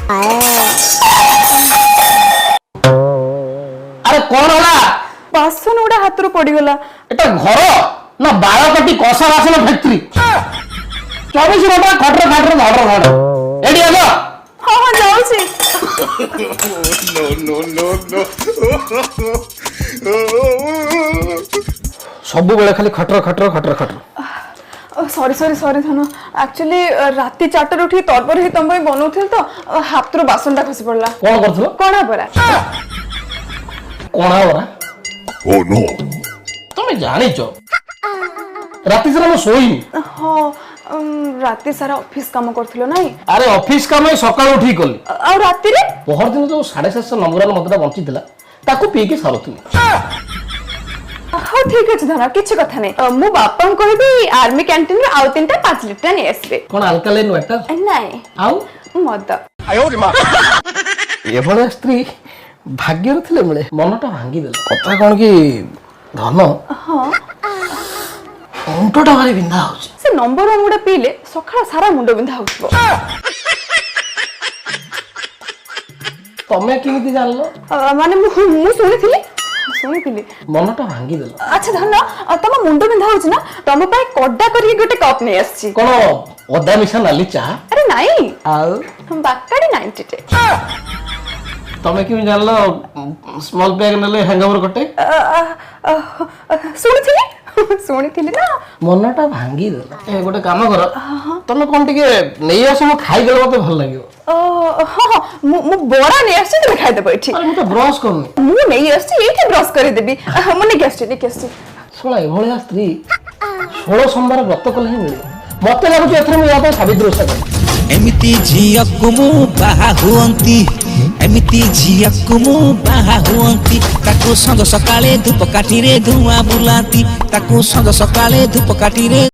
अरे कौन होला बासन गुड़ा हाथ रू पड़गला एटा घर ना 12 कोटी कषा बासन फैक्ट्री 24 घंटा खटर खटर धड़ धड़ एडी आलो हाँ हाँ जाऊँ सब बेले खाली खटर खटर खटर खटर सॉरी सॉरी सॉरी धन एक्चुअली राति 4 उठी तरपर ही तुम बनाऊल तो हाथ रू बासन टा खसी पड़ला कौन करथलो कणा परा कोणा वरा Oh no! तुम जानिଛ राति सारा मैं सोईनी हाँ राति सारा ऑफिस काम करथिलो नाही अरे ऑफिस काम सकाळ उठी कली आ राति रे पहर दिन जो 750 नंबर मदटा बंची थिला ताको पी के सारुथुनी हाँ ठीक अछि धन किछि कथा नै मु बापा कहबी आर्मी कैंटीन रे आउ 3टा 5 लीटर नै आसबे कोन अल्कलाइन वाटर नाही आउ मद ये भले स्त्री भाग्य थिले मिले मनटा भांगी देला कथा कोन की धन हाँ मुंडटा भारी बिंधा होछ से नंबर मुडा पीले सखा सारा मुंड बिंधा होछबो तमे केमिति जानलो माने मु सुनिथिली मनटा भांगी देला अच्छा धन तम मुंड बिंधा होछ ना तम पाए कड्डा करी गोटे कप नै आछि कोन अदा मिशा नाली चाह अरे नाही आउ बाकाडी 90 टे तमे केमि जानलो स्मॉल बैग नले हैंगओवर कटे सुनिथिली ना मनटा भांगी देला ए गोटे काम कर तमे कोन टिके नेई आसो म खाइ गेल मते भल लागियो हाँ मु बड़ा नै आछि तुम खाइ देबो एठी अरे म तो ब्रश करनी मु नै आछि एठी ब्रश करि देबी मने गेस्ट सोला ए भलिया स्त्री 16 सोमवार व्रत कले ही मिले मते लागु एथरे म या सावित्री ओषा कर एमिति झियकु मु बाहा हुअंती एमिति झियकु मु बाहा हुअंती ताकू संग सकाळे धूप काठीरे धुआं बुलाती ताकू संग सकाळे धूप काठीरे